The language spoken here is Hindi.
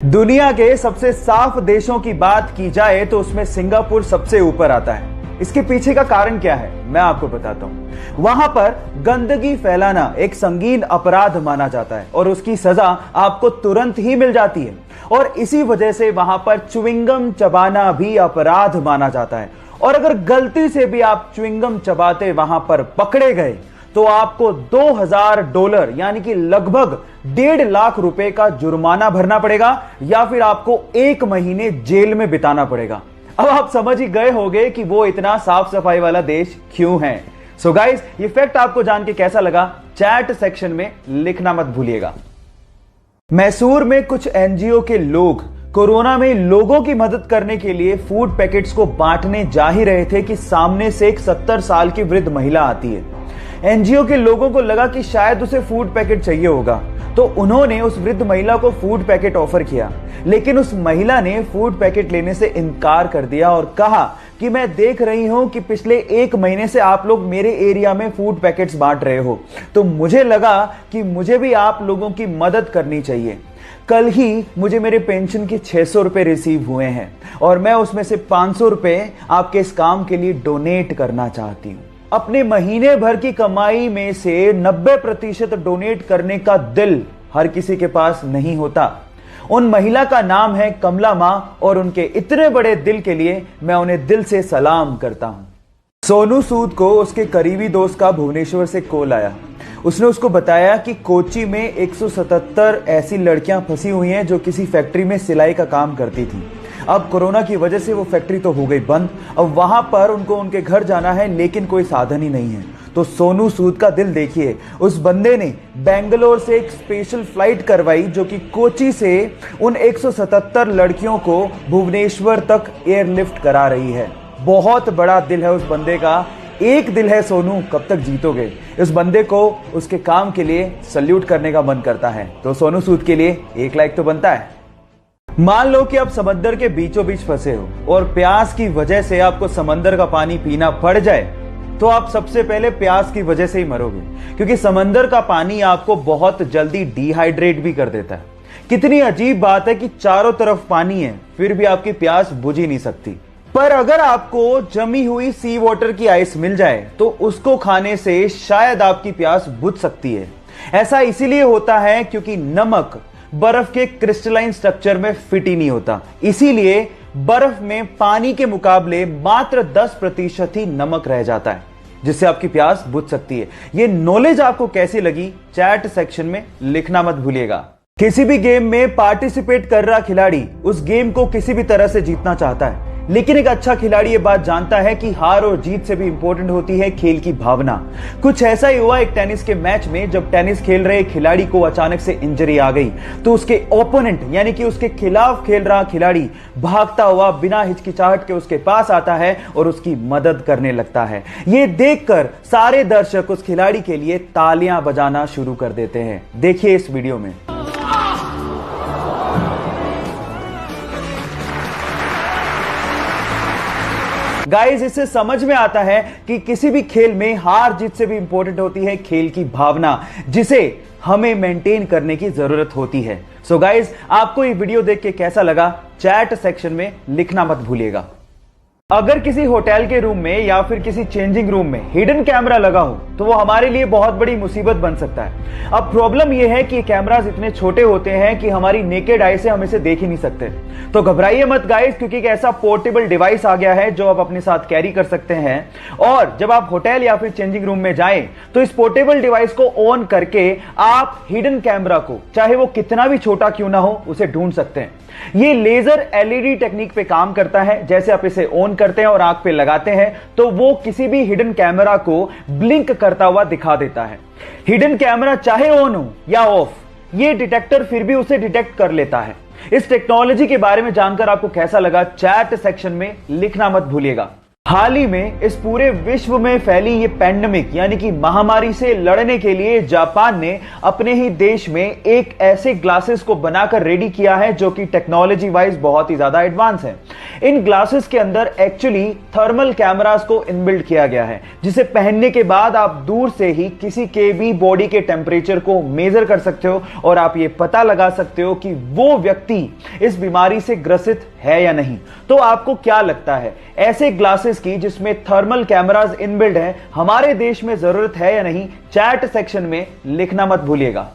दुनिया के सबसे साफ देशों की बात की जाए तो उसमें सिंगापुर सबसे ऊपर आता है। इसके पीछे का कारण क्या है मैं आपको बताता हूं। वहां पर गंदगी फैलाना एक संगीन अपराध माना जाता है और उसकी सजा आपको तुरंत ही मिल जाती है, और इसी वजह से वहां पर च्युइंगम चबाना भी अपराध माना जाता है। और अगर गलती से भी आप च्युइंगम चबाते वहां पर पकड़े गए तो आपको $2000 यानी कि लगभग 1.5 लाख रुपए का जुर्माना भरना पड़ेगा, या फिर आपको 1 महीने जेल में बिताना पड़ेगा। अब आप समझ ही गए होंगे कि वो इतना साफ सफाई वाला देश क्यों है। सो गाइस, ये फैक्ट आपको जान के कैसा लगा चैट सेक्शन में लिखना मत भूलिएगा। मैसूर में कुछ एनजीओ के लोग कोरोना में लोगों की मदद करने के लिए फूड पैकेट्स को बांटने जा ही रहे थे कि सामने से एक 70 साल की वृद्ध महिला आती है। एनजीओ के लोगों को लगा कि शायद उसे फूड पैकेट चाहिए होगा, तो उन्होंने उस वृद्ध महिला को फूड पैकेट ऑफर किया, लेकिन उस महिला ने फूड पैकेट लेने से इनकार कर दिया और कहा कि मैं देख रही हूं कि पिछले 1 महीने से आप लोग मेरे एरिया में फूड पैकेट्स बांट रहे हो, तो मुझे लगा कि मुझे भी आप लोगों की मदद करनी चाहिए। कल ही मुझे मेरे पेंशन के 600 रुपए रिसीव हुए हैं और मैं उसमें से 500 रुपए आपके इस काम के लिए डोनेट करना चाहती हूं। अपने महीने भर की कमाई में से 90% डोनेट करने का दिल हर किसी के पास नहीं होता। उन महिला का नाम है कमला मां, और उनके इतने बड़े दिल के लिए मैं उन्हें दिल से सलाम करता हूं। सोनू सूद को उसके करीबी दोस्त का भुवनेश्वर से कॉल आया। उसने उसको बताया कि कोची में 177 ऐसी लड़कियां फंसी हुई हैं जो किसी फैक्ट्री में सिलाई का काम करती थी। अब कोरोना की वजह से वो फैक्ट्री तो हो गई बंद, अब वहां पर उनको उनके घर जाना है लेकिन कोई साधन ही नहीं है। तो सोनू सूद का दिल देखिए, उस बंदे ने बेंगलोर से एक स्पेशल फ्लाइट करवाई जो कि कोची से उन 177 लड़कियों को भुवनेश्वर तक एयरलिफ्ट करा रही है। बहुत बड़ा दिल है उस बंदे का। एक दिल है सोनू, कब तक जीतोगे। इस बंदे को उसके काम के लिए सल्यूट करने का मन करता है। तो सोनू सूद के लिए 1 लाइक तो बनता है। मान लो कि आप समंदर के बीचों बीच फंसे हो और प्यास की वजह से आपको समंदर का पानी पीना पड़ जाए, तो आप सबसे पहले प्यास की वजह से ही मरोगे, क्योंकि समंदर का पानी आपको बहुत जल्दी डिहाइड्रेट भी कर देता है। कितनी अजीब बात है कि चारों तरफ पानी है फिर भी आपकी प्यास बुझ ही नहीं सकती। पर अगर आपको जमी हुई सी वाटर की आइस मिल जाए तो उसको खाने से शायद आपकी प्यास बुझ सकती है। ऐसा इसीलिए होता है क्योंकि नमक बर्फ के क्रिस्टलाइन स्ट्रक्चर में फिट ही नहीं होता, इसीलिए बर्फ में पानी के मुकाबले मात्र 10% ही नमक रह जाता है, जिससे आपकी प्यास बुझ सकती है। यह नॉलेज आपको कैसी लगी चैट सेक्शन में लिखना मत भूलिएगा। किसी भी गेम में पार्टिसिपेट कर रहा खिलाड़ी उस गेम को किसी भी तरह से जीतना चाहता है, लेकिन एक अच्छा खिलाड़ी ये बात जानता है कि हार और जीत से भी इंपॉर्टेंट होती है खेल की भावना। कुछ ऐसा ही हुआ एक टेनिस के मैच में, जब टेनिस खेल रहे खिलाड़ी को अचानक से इंजरी आ गई, तो उसके ओपोनेंट यानी कि उसके खिलाफ खेल रहा खिलाड़ी भागता हुआ बिना हिचकिचाहट के उसके पास आता है और उसकी मदद करने लगता है। ये देखकर सारे दर्शक उस खिलाड़ी के लिए तालियां बजाना शुरू कर देते हैं। देखिए इस वीडियो में। गाइस, इससे समझ में आता है कि किसी भी खेल में हार जीत से भी इंपॉर्टेंट होती है खेल की भावना, जिसे हमें मेंटेन करने की जरूरत होती है। सो गाइस, आपको ये वीडियो देख के कैसा लगा चैट सेक्शन में लिखना मत भूलिएगा। अगर किसी होटल के रूम में या फिर किसी चेंजिंग रूम में हिडन कैमरा लगा हो तो वो हमारे लिए बहुत बड़ी मुसीबत बन सकता है। अब प्रॉब्लम यह है कि कैमरास इतने छोटे होते हैं कि हमारी नेकेड आई से हम इसे देख ही नहीं सकते। तो घबराइए मत गाइस, क्योंकि एक ऐसा पोर्टेबल डिवाइस आ गया है जो आप अपने साथ कैरी कर सकते हैं, और जब आप होटल या फिर चेंजिंग रूम में जाएं तो इस पोर्टेबल डिवाइस को ऑन करके आप हिडन कैमरा को, चाहे वो कितना भी छोटा क्यों ना हो, उसे ढूंढ सकते हैं। ये लेजर एलईडी टेक्निक पे काम करता है। जैसे आप इसे ऑन करते हैं और आंख पे लगाते हैं तो वो किसी भी हिडन कैमरा को ब्लिंक करता हुआ दिखा देता है। हिडन कैमरा चाहे ऑन हो या ऑफ, ये डिटेक्टर फिर भी उसे डिटेक्ट कर लेता है। इस टेक्नोलॉजी के बारे में जानकर आपको कैसा लगा चैट सेक्शन में लिखना मत भूलिएगा। हाल ही में इस पूरे विश्व में फैली ये पैंडेमिक यानी कि महामारी से लड़ने के लिए जापान ने अपने ही देश में एक ऐसे ग्लासेस को बनाकर रेडी किया है जो कि टेक्नोलॉजी वाइज बहुत ही ज्यादा एडवांस है। इन ग्लासेस के अंदर एक्चुअली थर्मल कैमरास को इनबिल्ट किया गया है, जिसे पहनने के बाद आप दूर से ही किसी के भी बॉडी के टेम्परेचर को मेजर कर सकते हो और आप ये पता लगा सकते हो कि वो व्यक्ति इस बीमारी से ग्रसित है या नहीं। तो आपको क्या लगता है, ऐसे ग्लासेस की जिसमें थर्मल कैमरास इनबिल्ट है हमारे देश में जरूरत है या नहीं? चैट सेक्शन में लिखना मत भूलिएगा।